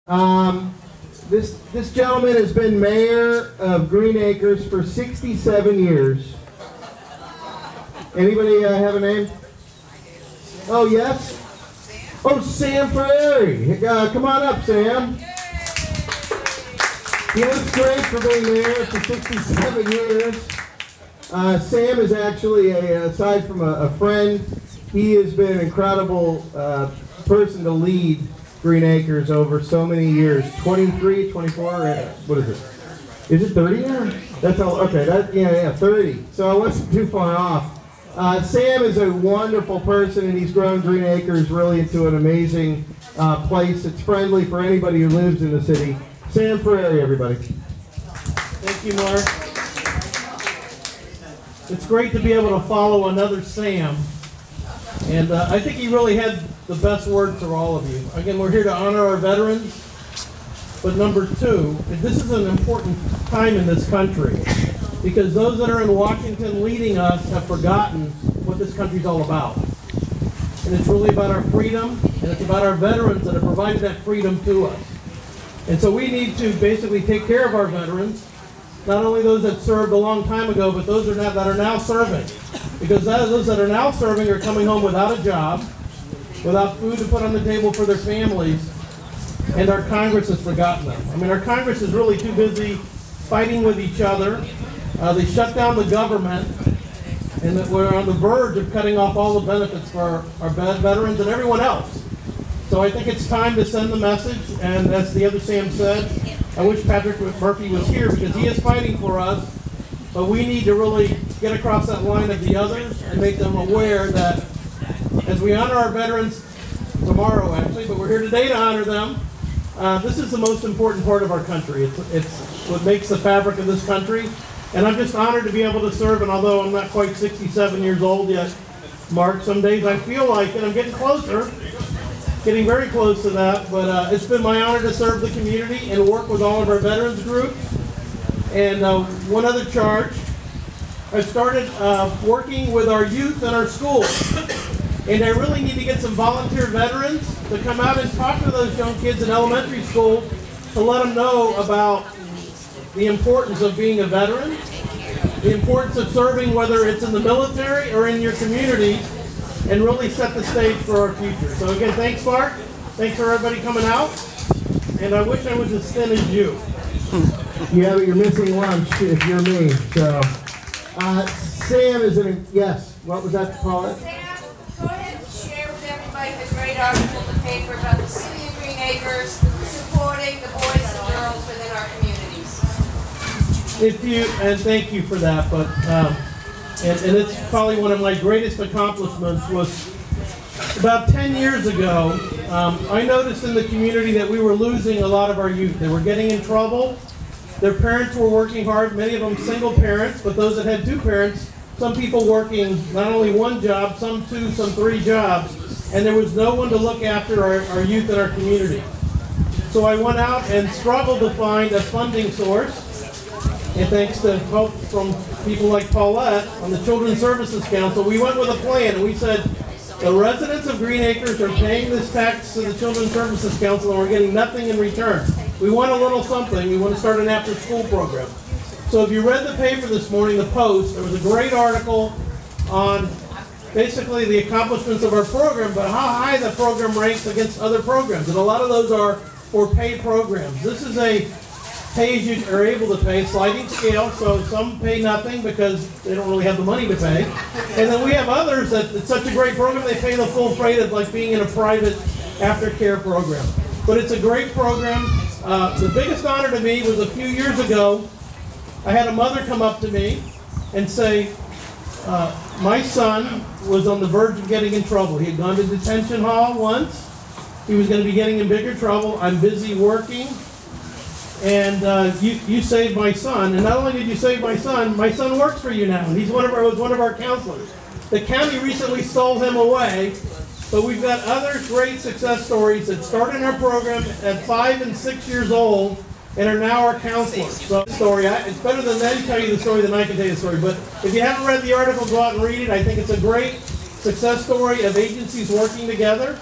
This gentleman has been mayor of Greenacres for 67 years. Anybody have a name? Oh, yes? Oh, Sam Ferreri. Come on up, Sam. He looks great for being mayor for 67 years. Sam is actually, aside from a friend, he has been an incredible person to lead Greenacres over so many years. 23, 24, what is it? Is it 30 now? That's all, okay, yeah, 30. So I wasn't too far off. Sam is a wonderful person, and he's grown Greenacres really into an amazing place. It's friendly for anybody who lives in the city. Sam Ferreri, everybody. Thank you, Mark. It's great to be able to follow another Sam. And I think he really had the best word for all of you. Again, we're here to honor our veterans. But number two, this is an important time in this country, because those that are in Washington leading us have forgotten what this country's all about. And it's really about our freedom, and it's about our veterans that have provided that freedom to us. And so we need to basically take care of our veterans, not only those that served a long time ago, but those that are now serving. Because those that are now serving are coming home without a job, without food to put on the table for their families, and our Congress has forgotten them. I mean, our Congress is really too busy fighting with each other. They shut down the government, and that we're on the verge of cutting off all the benefits for our veterans and everyone else. So I think it's time to send the message, and as the other Sam said, I wish Patrick Murphy was here because he is fighting for us, but we need to really get across that line of the others and make them aware that as we honor our veterans tomorrow, actually, but we're here today to honor them, this is the most important part of our country. It's what makes the fabric of this country. And I'm just honored to be able to serve, and although I'm not quite 67 years old yet, Mark, some days I feel like it. I'm getting closer, getting very close to that, but it's been my honor to serve the community and work with all of our veterans groups. And one other charge, I've started working with our youth in our schools. And I really need to get some volunteer veterans to come out and talk to those young kids in elementary school to let them know about the importance of being a veteran, the importance of serving, whether it's in the military or in your community, and really set the stage for our future. So again, thanks, Mark. Thanks for everybody coming out. And I wish I was as thin as you. Yeah, but you're missing lunch if you're me. So, Sam is yes, what was that, Paula? Sam, go ahead and share with everybody the great article in the paper about the city of Greenacres supporting the boys and girls within our communities. And thank you for that, but and it's probably one of my greatest accomplishments was about 10 years ago, I noticed in the community that we were losing a lot of our youth. They were getting in trouble. Their parents were working hard, many of them single parents, but those that had two parents, some people working not only one job, some two, some three jobs, and there was no one to look after our youth in our community. So I went out and struggled to find a funding source, and thanks to help from people like Paulette on the Children's Services Council, we went with a plan, and we said, the residents of Greenacres are paying this tax to the Children's Services Council, and we're getting nothing in return. We want a little something. We want to start an after-school program. So if you read the paper this morning, the Post, there was a great article on basically the accomplishments of our program, but how high the program ranks against other programs. And a lot of those are for paid programs. This is a pay as you are able to pay, sliding scale, so some pay nothing because they don't really have the money to pay. And then we have others that it's such a great program, they pay the full freight of like being in a private aftercare program. But it's a great program. The biggest honor to me was a few years ago, I had a mother come up to me and say, my son was on the verge of getting in trouble. He had gone to detention hall once. He was going to be getting in bigger trouble. I'm busy working. And you saved my son. And not only did you save my son works for you now. And he's was one of our counselors. The county recently stole him away. But we've got other great success stories that started in our program at 5 and 6 years old and are now our counselors. So it's better than them tell you the story than I can tell you the story. But if you haven't read the article, go out and read it. I think it's a great success story of agencies working together.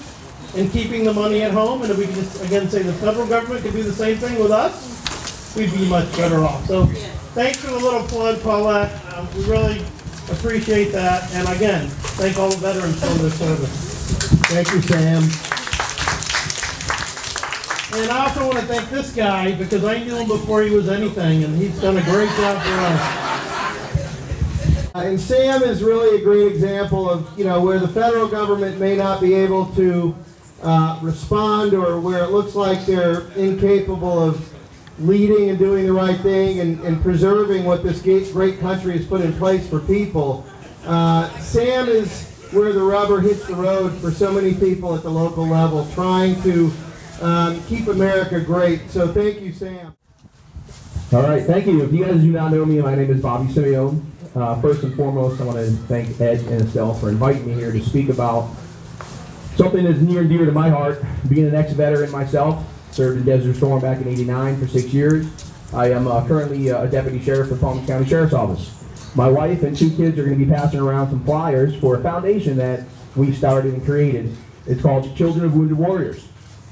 and keeping the money at home, and if we can just, again, say the federal government could do the same thing with us, we'd be much better off. So thanks for the little plug, Paulette. We really appreciate that. And again, thank all the veterans for their service. Thank you, Sam. And I also want to thank this guy because I knew him before he was anything, and he's done a great job for us. And Sam is really a great example of, where the federal government may not be able to respond, or where it looks like they're incapable of leading and doing the right thing and preserving what this great country has put in place for people. Sam is where the rubber hits the road for so many people at the local level, trying to keep America great. So thank you, Sam. All right, thank you. If you guys do not know me, my name is Bobby Simeone. First and foremost, I want to thank Ed and Estelle for inviting me here to speak about something that's near and dear to my heart. Being an ex-veteran myself, served in Desert Storm back in '89 for 6 years. I am currently a deputy sheriff for Palm Beach County Sheriff's Office. My wife and 2 kids are going to be passing around some flyers for a foundation that we started and created. It's called Children of Wounded Warriors.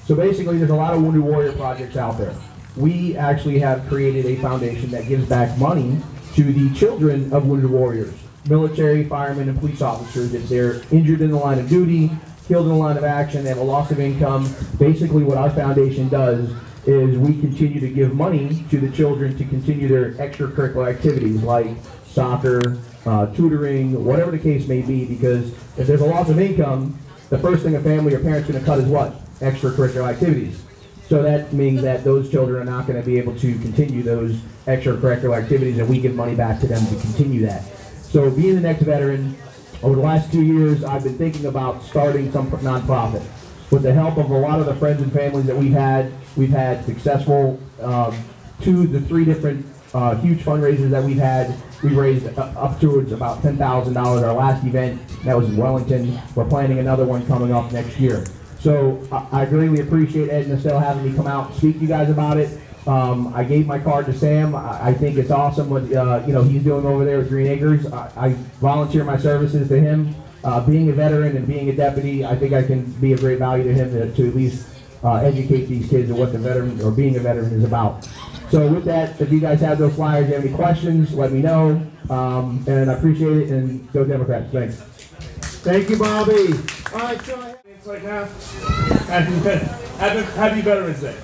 So basically, there's a lot of Wounded Warrior projects out there. We actually have created a foundation that gives back money to the children of Wounded Warriors, military, firemen, and police officers. If they're injured in the line of duty, killed in the line of action, they have a loss of income. Basically, what our foundation does is we continue to give money to the children to continue their extracurricular activities like soccer, tutoring, whatever the case may be, because if there's a loss of income, the first thing a family or parent's going to cut is what? Extracurricular activities. So that means that those children are not going to be able to continue those extracurricular activities, and we give money back to them to continue that. So being an ex-veteran, over the last 2 years, I've been thinking about starting some nonprofit. With the help of a lot of the friends and families that we've had successful 2 to 3 different huge fundraisers that we've had. We've raised up towards about $10,000. Our last event, that was in Wellington. We're planning another one coming up next year. So I greatly appreciate Ed and Estelle having me come out and speak to you guys about it. I gave my card to Sam. I think it's awesome what he's doing over there with Greenacres. I volunteer my services to him. Being a veteran and being a deputy, I think I can be of great value to him to at least educate these kids on what the veteran or being a veteran is about. So with that, if you guys have those flyers, you have any questions, let me know. And I appreciate it, and go Democrats. Thanks. Thank you, Bobby. All right, so right now. Happy Veterans Day.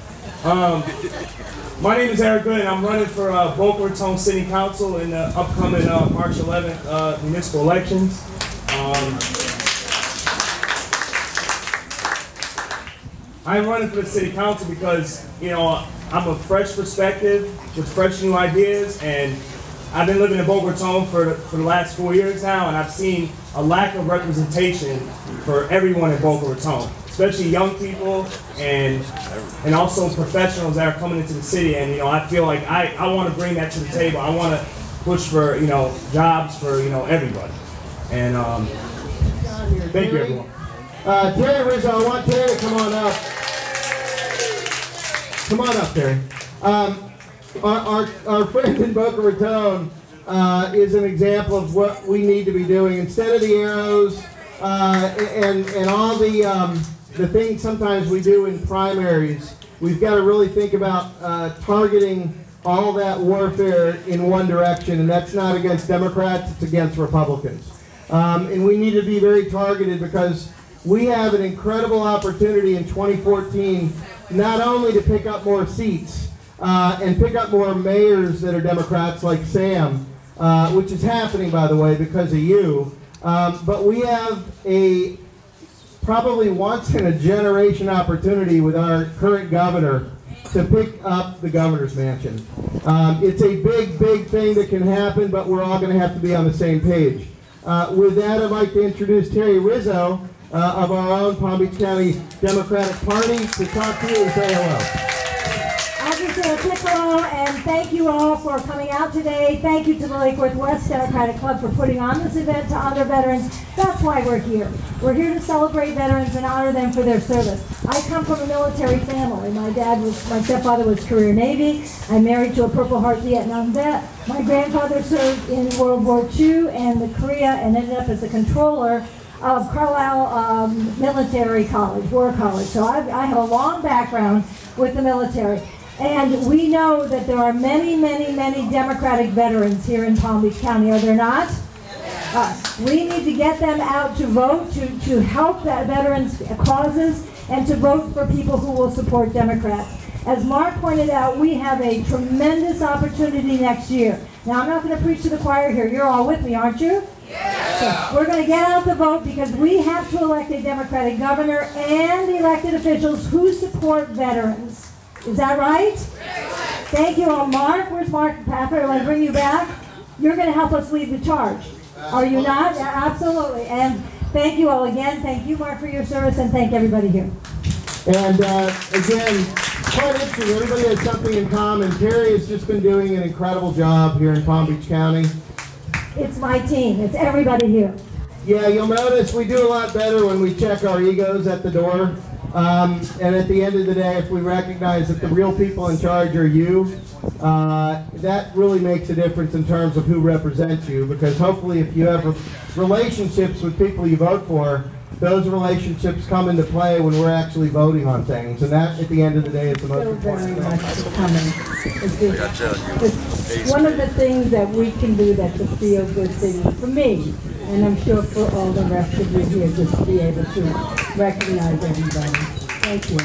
My name is Eric Goode, and I'm running for Boca Raton City Council in the upcoming March 11th municipal elections. I'm running for the City Council because, I'm a fresh perspective with fresh new ideas, and I've been living in Boca Raton for the last 4 years now, and I've seen a lack of representation for everyone in Boca Raton, especially young people and also professionals that are coming into the city. And I feel like I want to bring that to the table. I want to push for jobs for everybody. And thank you, everyone. Terrie, Rizzo, I want Terrie to come on up. Come on up, Terrie. Our friend in Boca Raton is an example of what we need to be doing. Instead of the arrows and all the things sometimes we do in primaries, we've got to really think about targeting all that warfare in one direction, and that's not against Democrats, it's against Republicans. And we need to be very targeted because we have an incredible opportunity in 2014 not only to pick up more seats, and pick up more mayors that are Democrats like Sam, which is happening, by the way, because of you. But we have a probably once-in-a-generation opportunity with our current governor to pick up the governor's mansion. It's a big, big thing that can happen, but we're all going to have to be on the same page. With that, I'd like to introduce Terrie Rizzo of our own Palm Beach County Democratic Party to talk to you and say hello. I'll just say a quick hello and thank you all for coming out today. Thank you to the Lake Northwest Democratic Club for putting on this event to honor veterans. That's why we're here. We're here to celebrate veterans and honor them for their service. I come from a military family. My stepfather was career Navy. I'm married to a Purple Heart Vietnam vet. My grandfather served in World War II and the Korea and ended up as the controller of Carlisle Military College, War College. So I have a long background with the military. And we know that there are many, many, many Democratic veterans here in Palm Beach County, are there not? We need to get them out to vote, to help that veterans' causes, and to vote for people who will support Democrats. As Mark pointed out, we have a tremendous opportunity next year. Now, I'm not going to preach to the choir here. You're all with me, aren't you? Yeah. So we're going to get out the vote because we have to elect a Democratic governor and elected officials who support veterans. Is that right? Yes. Thank you all. Mark, where's Mark Pafford? I want to bring you back. You're going to help us lead the charge. Are you not? Yeah, absolutely. And thank you all again. Thank you, Mark, for your service, and thank everybody here. And again, quite interesting. Everybody has something in common. Terrie has just been doing an incredible job here in Palm Beach County. It's my team. It's everybody here. Yeah, you'll notice we do a lot better when we check our egos at the door. And at the end of the day, if we recognize that the real people in charge are you, that really makes a difference in terms of who represents you, because hopefully if you have relationships with people you vote for, those relationships come into play when we're actually voting on things, and that at the end of the day is the most important thing. It's one of the things that we can do that's a feel-good thing for me, and I'm sure for all the rest of you here, just to be able to recognize everybody. Thank you.